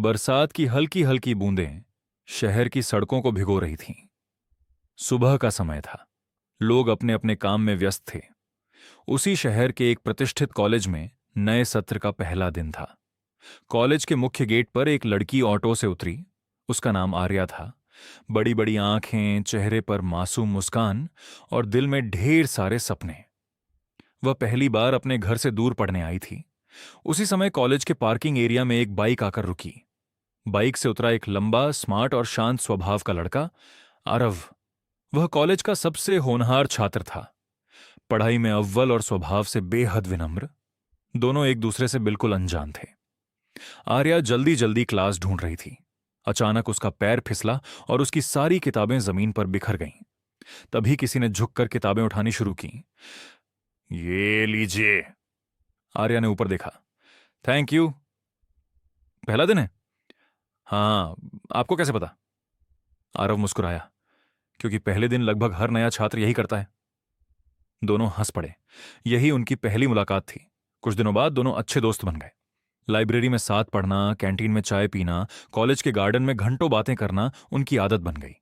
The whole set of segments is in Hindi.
बरसात की हल्की हल्की बूंदें शहर की सड़कों को भिगो रही थीं। सुबह का समय था। लोग अपने अपने काम में व्यस्त थे। उसी शहर के एक प्रतिष्ठित कॉलेज में नए सत्र का पहला दिन था। कॉलेज के मुख्य गेट पर एक लड़की ऑटो से उतरी। उसका नाम आर्या था। बड़ी बड़ी आंखें, चेहरे पर मासूम मुस्कान और दिल में ढेर सारे सपने। वह पहली बार अपने घर से दूर पढ़ने आई थी। उसी समय कॉलेज के पार्किंग एरिया में एक बाइक आकर रुकी। बाइक से उतरा एक लंबा, स्मार्ट और शांत स्वभाव का लड़का, आरव। वह कॉलेज का सबसे होनहार छात्र था। पढ़ाई में अव्वल और स्वभाव से बेहद विनम्र। दोनों एक दूसरे से बिल्कुल अनजान थे। आर्या जल्दी जल्दी क्लास ढूंढ रही थी। अचानक उसका पैर फिसला और उसकी सारी किताबें जमीन पर बिखर गईं। तभी किसी ने झुककर किताबें उठानी शुरू की। ये लीजिए। आर्या ने ऊपर देखा। Thank you. पहला दिन है? हाँ। आपको कैसे पता? आरव मुस्कुराया, क्योंकि पहले दिन लगभग हर नया छात्र यही करता है। दोनों हंस पड़े। यही उनकी पहली मुलाकात थी। कुछ दिनों बाद दोनों अच्छे दोस्त बन गए। लाइब्रेरी में साथ पढ़ना, कैंटीन में चाय पीना, कॉलेज के गार्डन में घंटों बातें करना उनकी आदत बन गई।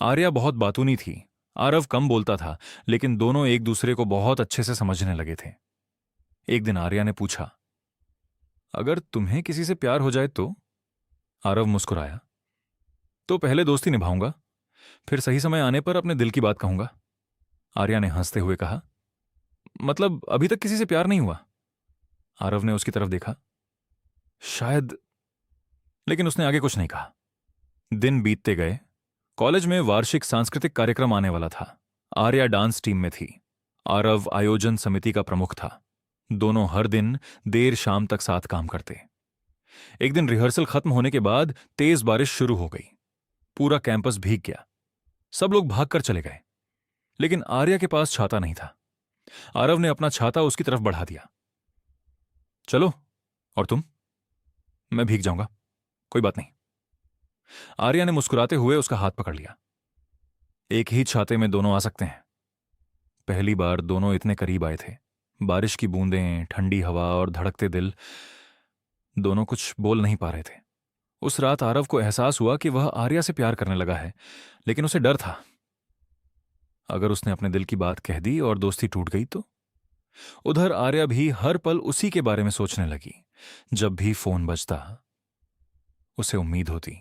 आर्या बहुत बातूनी थी। आरव कम बोलता था, लेकिन दोनों एक दूसरे को बहुत अच्छे से समझने लगे थे। एक दिन आर्या ने पूछा, अगर तुम्हें किसी से प्यार हो जाए तो? आरव मुस्कुराया, तो पहले दोस्ती निभाऊंगा, फिर सही समय आने पर अपने दिल की बात कहूंगा। आर्या ने हंसते हुए कहा, मतलब अभी तक किसी से प्यार नहीं हुआ? आरव ने उसकी तरफ देखा। शायद, लेकिन उसने आगे कुछ नहीं कहा। दिन बीतते गए। कॉलेज में वार्षिक सांस्कृतिक कार्यक्रम आने वाला था। आर्या डांस टीम में थी। आरव आयोजन समिति का प्रमुख था। दोनों हर दिन देर शाम तक साथ काम करते। एक दिन रिहर्सल खत्म होने के बाद तेज बारिश शुरू हो गई। पूरा कैंपस भीग गया। सब लोग भागकर चले गए, लेकिन आर्या के पास छाता नहीं था। आरव ने अपना छाता उसकी तरफ बढ़ा दिया। चलो, और तुम? मैं भीग जाऊंगा, कोई बात नहीं। आर्या ने मुस्कुराते हुए उसका हाथ पकड़ लिया। एक ही छाते में दोनों आ सकते हैं। पहली बार दोनों इतने करीब आए थे। बारिश की बूंदें, ठंडी हवा और धड़कते दिल, दोनों कुछ बोल नहीं पा रहे थे। उस रात आरव को एहसास हुआ कि वह आर्या से प्यार करने लगा है, लेकिन उसे डर था। अगर उसने अपने दिल की बात कह दी और दोस्ती टूट गई तो? उधर आर्या भी हर पल उसी के बारे में सोचने लगी। जब भी फोन बजता, उसे उम्मीद होती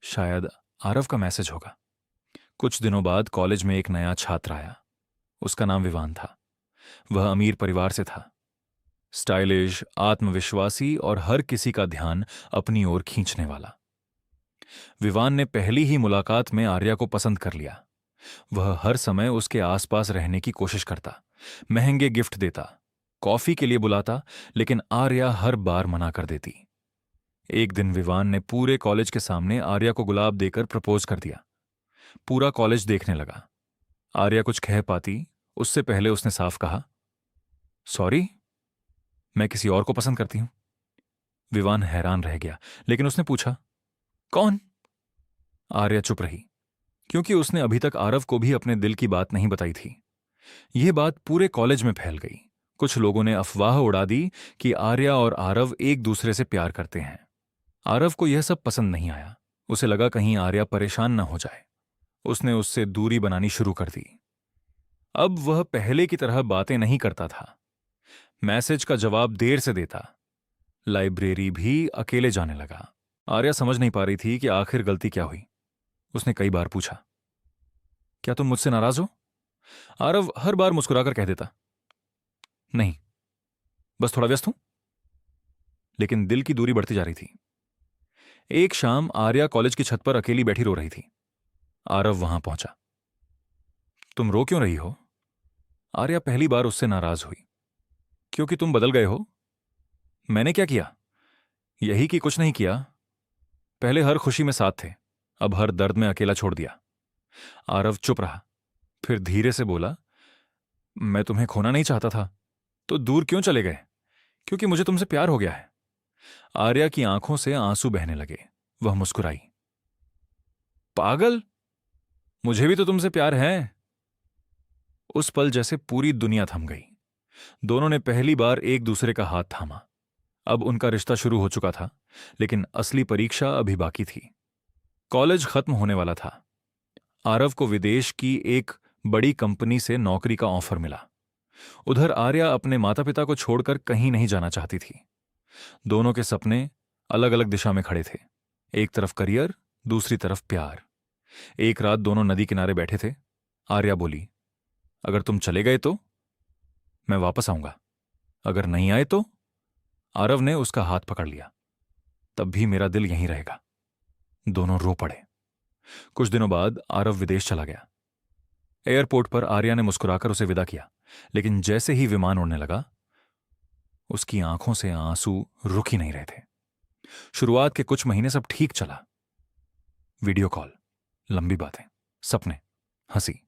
शायद आरव का मैसेज होगा। कुछ दिनों बाद कॉलेज में एक नया छात्र आया। उसका नाम विवान था। वह अमीर परिवार से था। स्टाइलिश, आत्मविश्वासी और हर किसी का ध्यान अपनी ओर खींचने वाला। विवान ने पहली ही मुलाकात में आर्या को पसंद कर लिया। वह हर समय उसके आसपास रहने की कोशिश करता, महंगे गिफ्ट देता, कॉफी के लिए बुलाता, लेकिन आर्या हर बार मना कर देती। एक दिन विवान ने पूरे कॉलेज के सामने आर्या को गुलाब देकर प्रपोज कर दिया। पूरा कॉलेज देखने लगा। आर्या कुछ कह पाती उससे पहले उसने साफ कहा, सॉरी, मैं किसी और को पसंद करती हूं। विवान हैरान रह गया, लेकिन उसने पूछा, कौन? आर्या चुप रही, क्योंकि उसने अभी तक आरव को भी अपने दिल की बात नहीं बताई थी। यह बात पूरे कॉलेज में फैल गई। कुछ लोगों ने अफवाह उड़ा दी कि आर्या और आरव एक दूसरे से प्यार करते हैं। आरव को यह सब पसंद नहीं आया। उसे लगा कहीं आर्या परेशान न हो जाए। उसने उससे दूरी बनानी शुरू कर दी। अब वह पहले की तरह बातें नहीं करता था। मैसेज का जवाब देर से देता। लाइब्रेरी भी अकेले जाने लगा। आर्या समझ नहीं पा रही थी कि आखिर गलती क्या हुई। उसने कई बार पूछा, क्या तुम मुझसे नाराज हो? आरव हर बार मुस्कुराकर कह देता, नहीं, बस थोड़ा व्यस्त हूं। लेकिन दिल की दूरी बढ़ती जा रही थी। एक शाम आर्या कॉलेज की छत पर अकेली बैठी रो रही थी। आरव वहां पहुंचा। तुम रो क्यों रही हो? आर्या पहली बार उससे नाराज हुई। क्योंकि तुम बदल गए हो। मैंने क्या किया? यही कि कुछ नहीं किया। पहले हर खुशी में साथ थे, अब हर दर्द में अकेला छोड़ दिया। आरव चुप रहा, फिर धीरे से बोला, मैं तुम्हें खोना नहीं चाहता था, तो दूर क्यों चले गए? क्योंकि मुझे तुमसे प्यार हो गया है। आर्या की आंखों से आंसू बहने लगे। वह मुस्कुराई, पागल, मुझे भी तो तुमसे प्यार है। उस पल जैसे पूरी दुनिया थम गई। दोनों ने पहली बार एक दूसरे का हाथ थामा। अब उनका रिश्ता शुरू हो चुका था, लेकिन असली परीक्षा अभी बाकी थी। कॉलेज खत्म होने वाला था। आरव को विदेश की एक बड़ी कंपनी से नौकरी का ऑफर मिला। उधर आर्या अपने माता पिता को छोड़कर कहीं नहीं जाना चाहती थी। दोनों के सपने अलग अलग दिशा में खड़े थे। एक तरफ करियर, दूसरी तरफ प्यार। एक रात दोनों नदी किनारे बैठे थे। आर्या बोली, अगर तुम चले गए तो मैं वापस आऊंगा, अगर नहीं आए तो। आरव ने उसका हाथ पकड़ लिया, तब भी मेरा दिल यहीं रहेगा। दोनों रो पड़े। कुछ दिनों बाद आरव विदेश चला गया। एयरपोर्ट पर आर्या ने मुस्कुराकर उसे विदा किया, लेकिन जैसे ही विमान उड़ने लगा, उसकी आंखों से आंसू रुक ही नहीं रहे थे। शुरुआत के कुछ महीने सब ठीक चला। वीडियो कॉल, लंबी बातें, सपने, हंसी।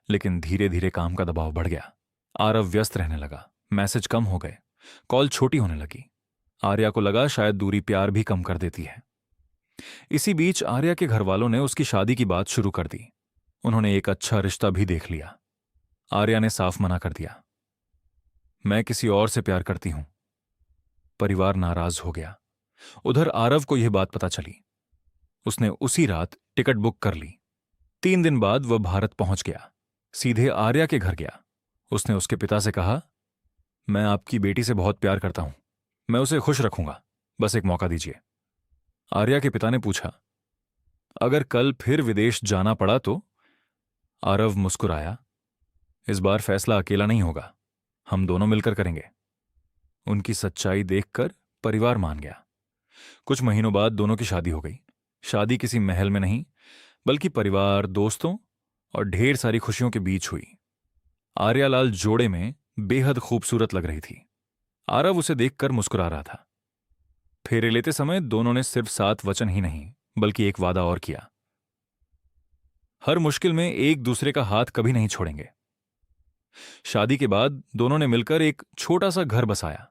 लेकिन धीरे धीरे काम का दबाव बढ़ गया। आरव व्यस्त रहने लगा, मैसेज कम हो गए, कॉल छोटी होने लगी। आर्या को लगा शायद दूरी प्यार भी कम कर देती है। इसी बीच आर्या के घर वालों ने उसकी शादी की बात शुरू कर दी। उन्होंने एक अच्छा रिश्ता भी देख लिया। आर्या ने साफ मना कर दिया, मैं किसी और से प्यार करती हूं। परिवार नाराज हो गया। उधर आरव को यह बात पता चली। उसने उसी रात टिकट बुक कर ली। 3 दिन बाद वह भारत पहुंच गया। सीधे आर्या के घर गया। उसने उसके पिता से कहा, मैं आपकी बेटी से बहुत प्यार करता हूं, मैं उसे खुश रखूंगा, बस एक मौका दीजिए। आर्या के पिता ने पूछा, अगर कल फिर विदेश जाना पड़ा तो? आरव मुस्कुराया, इस बार फैसला अकेला नहीं होगा, हम दोनों मिलकर करेंगे। उनकी सच्चाई देखकर परिवार मान गया। कुछ महीनों बाद दोनों की शादी हो गई। शादी किसी महल में नहीं, बल्कि परिवार, दोस्तों और ढेर सारी खुशियों के बीच हुई। आर्यालाल जोड़े में बेहद खूबसूरत लग रही थी। आरव उसे देखकर मुस्कुरा रहा था। फेरे लेते समय दोनों ने सिर्फ 7 वचन ही नहीं, बल्कि एक वादा और किया, हर मुश्किल में एक दूसरे का हाथ कभी नहीं छोड़ेंगे। शादी के बाद दोनों ने मिलकर एक छोटा सा घर बसाया।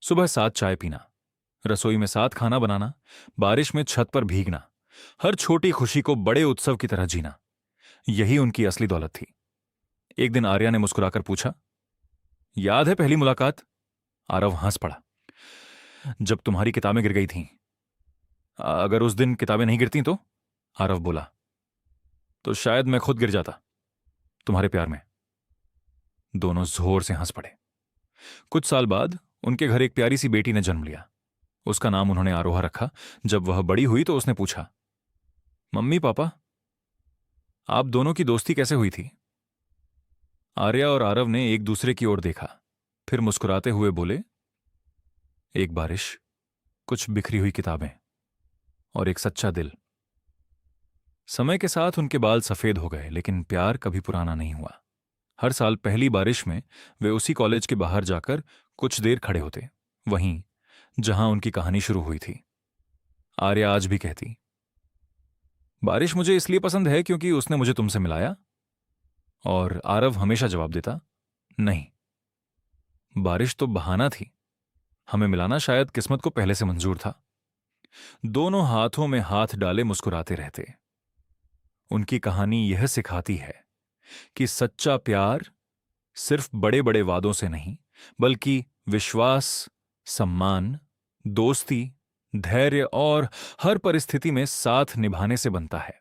सुबह साथ चाय पीना, रसोई में साथ खाना बनाना, बारिश में छत पर भीगना, हर छोटी खुशी को बड़े उत्सव की तरह जीना, यही उनकी असली दौलत थी। एक दिन आर्या ने मुस्कुराकर पूछा, याद है पहली मुलाकात? आरव हंस पड़ा, जब तुम्हारी किताबें गिर गई थीं। अगर उस दिन किताबें नहीं गिरती तो? आरव बोला, तो शायद मैं खुद गिर जाता तुम्हारे प्यार में। दोनों जोर से हंस पड़े। कुछ साल बाद उनके घर एक प्यारी सी बेटी ने जन्म लिया। उसका नाम उन्होंने आरोहा रखा। जब वह बड़ी हुई तो उसने पूछा, मम्मी पापा, आप दोनों की दोस्ती कैसे हुई थी? आर्या और आरव ने एक दूसरे की ओर देखा, फिर मुस्कुराते हुए बोले, एक बारिश, कुछ बिखरी हुई किताबें और एक सच्चा दिल। समय के साथ उनके बाल सफेद हो गए, लेकिन प्यार कभी पुराना नहीं हुआ। हर साल पहली बारिश में वे उसी कॉलेज के बाहर जाकर कुछ देर खड़े होते, वहीं जहां उनकी कहानी शुरू हुई थी। आर्या आज भी कहती, बारिश मुझे इसलिए पसंद है क्योंकि उसने मुझे तुमसे मिलाया। और आरव हमेशा जवाब देता, नहीं, बारिश तो बहाना थी, हमें मिलाना शायद किस्मत को पहले से मंजूर था। दोनों हाथों में हाथ डाले मुस्कुराते रहते। उनकी कहानी यह सिखाती है कि सच्चा प्यार सिर्फ बड़े बड़े वादों से नहीं, बल्कि विश्वास, सम्मान, दोस्ती, धैर्य और हर परिस्थिति में साथ निभाने से बनता है।